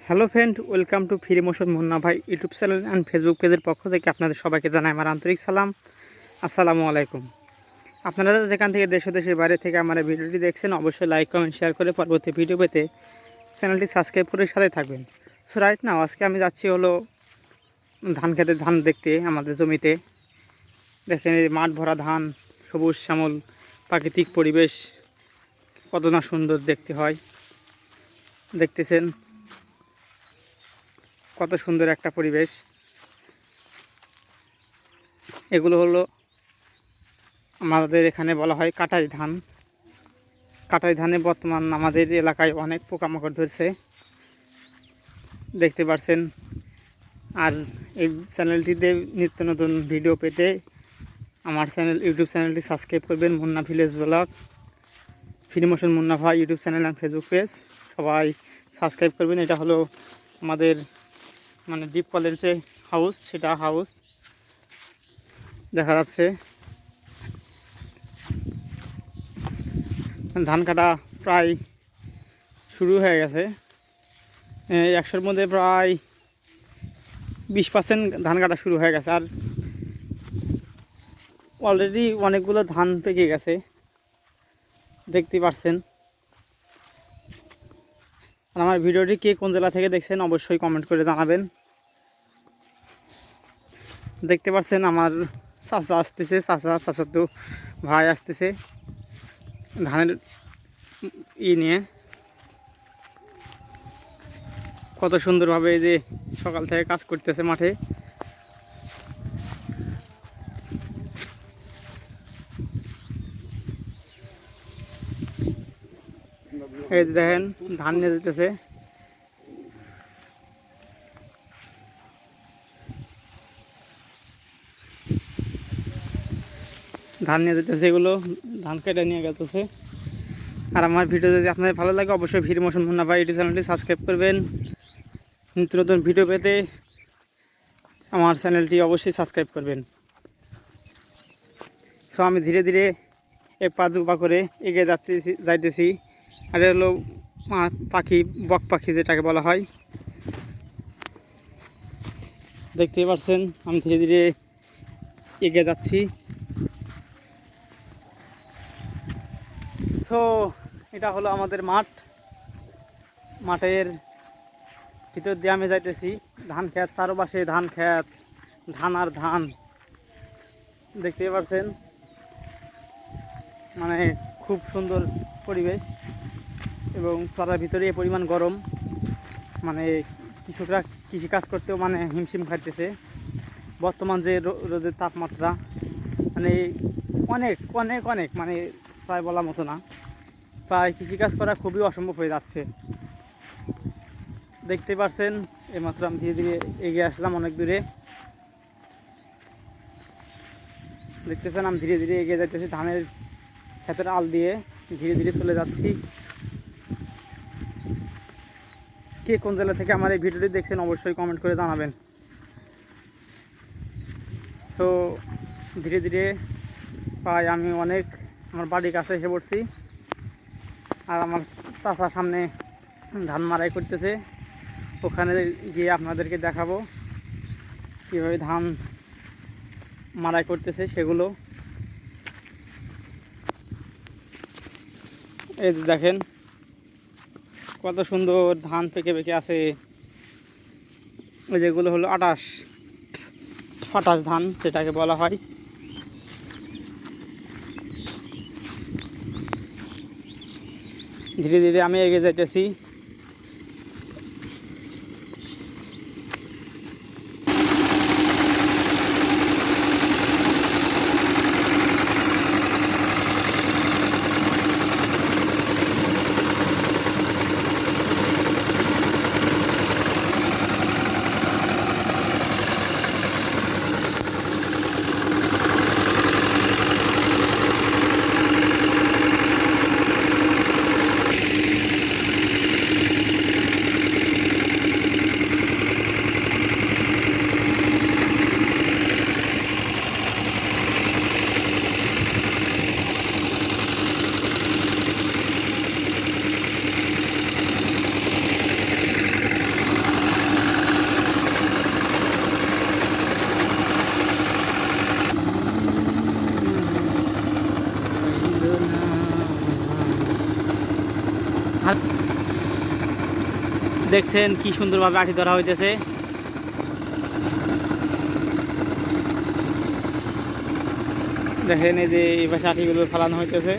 Hello friend, welcome to free motion Munna ভাই YouTube channel and Facebook পেজের পক্ষ থেকে আপনাদের সবাইকে জানাই আমার আন্তরিক সালাম। আসসালামু আলাইকুম। আপনারা যেখান থেকে দেশ ও দেশের বাইরে থেকে আমার ভিডিওটি দেখছেন, অবশ্যই লাইক কমেন্ট শেয়ার করে পরবর্তী ভিডিও পেতে চ্যানেলটি সাবস্ক্রাইব করে সাথে থাকবেন। সো রাইট নাও আজকে আমি যাচ্ছি হলো ধান খেতে, ধান দেখতে আমাদের জমিতে। দেখেন এই মাঠ ভরা ধান, সবুজ শ্যামল প্রাকৃতিক পরিবেশ কত না সুন্দর দেখতে হয়। দেখতেছেন কত সুন্দর একটা পরিবেশ। এগুলো হলো আমাদের এখানে বলা হয় কাটাই ধান। কাটাই ধানে বর্তমান আমাদের এলাকায় অনেক পোকামাকড় ধরছে, দেখতে পাচ্ছেন। আর এই চ্যানেলটিতে নিত্য নতুন ভিডিও পেতে আমার ইউটিউব চ্যানেলটি সাবস্ক্রাইব করবেন। Munna village blog, free motion Munna ভাই YouTube channel and Facebook page সবাই সাবস্ক্রাইব করবেন। এটা হলো আমাদের ডিপ কলের যে হাউস, সেটা হাউস দেখা যাচ্ছে। ধান কাটা প্রায় শুরু হয়ে গেছে। 100-র মধ্যে প্রায় 20% ধান কাটা শুরু হয়ে গেছে। আর অলরেডি অনেকগুলো ধান পেকে গেছে, দেখতেই পাচ্ছেন। আর আমার ভিডিওটি কে কোন জেলা থেকে দেখছেন অবশ্যই কমেন্ট করে জানাবেন। দেখতে পাচ্ছেন আমার চাচা আসতেছে, চাচাতো ভাই আসতেছে ধানের নিয়ে। কত সুন্দরভাবে এই যে সকাল থেকে কাজ করতেছে মাঠে। এই দেখেন ধান নিয়ে যেতেছে। এগুলো ধান কেটে নিয়ে গেছে। আর আমার ভিডিও যদি আপনাদের ভালো লাগে অবশ্যই ফ্রি মোশন মুন্না ভাই ইউটিউব চ্যানেলটি সাবস্ক্রাইব করবেন। নিত্য নতুন ভিডিও পেতে আমার চ্যানেলটি অবশ্যই সাবস্ক্রাইব করবেন। সো আমি ধীরে ধীরে এক পা দু পা করে এগিয়ে যাইতেছি। আর হলো পাখি, বক পাখি যেটাকে বলা হয়, দেখতেই পাচ্ছেন। আমি ধীরে ধীরে এগিয়ে যাচ্ছি। সো এটা হলো আমাদের মাঠের ভিতর দিয়ে আমি যাইতেছি। ধান ক্ষেত, চারপাশে ধান ক্ষেত, ধান আর ধান, দেখতেই পাচ্ছেন। খুব সুন্দর পরিবেশ এবং তার ভিতরে এই পরিমাণ গরম, কৃষকরা কৃষিকাজ করতেও হিমশিম খাইতেছে। বর্তমান যে রোদের তাপমাত্রা অনেক অনেক অনেক প্রায় বলার মতো না। প্রায় কৃষিকাজ করা খুবই অসম্ভব হয়ে যাচ্ছে। দেখতে পাচ্ছেন এইমাত্র আমি ধীরে ধীরে এগিয়ে আসলাম অনেক দূরে। দেখতেছেন আমি ধীরে ধীরে এগিয়ে যাইতেছি, ধানের ক্ষেতের আল দিয়ে ধীরে ধীরে চলে যাচ্ছি। কে কোন জেলা থেকে আমার এই ভিডিওটি দেখছেন অবশ্যই কমেন্ট করে জানাবেন। তো ধীরে ধীরে প্রায় আমি আমার বাড়ির কাছে এসে পড়ছি। আর আমার চাচা সামনে ধান মাড়াই করতেছে, ওখানে গিয়ে আপনাদেরকে দেখাবো কীভাবে ধান মাড়াই করতেছে সেগুলো। এই দেখেন কত সুন্দর ধান পেকে পেকে আছে। ওই যেগুলো হলো আটাশ ধান যেটাকে বলা হয়। ধীরে ধীরে আমি এগিয়ে যাইতেছি। দেখছেন কি সুন্দরভাবে আটি ধরা হইতেছে। দেখেন এই যে এই পাশে আটিগুলো ফেলানো হইতেছে।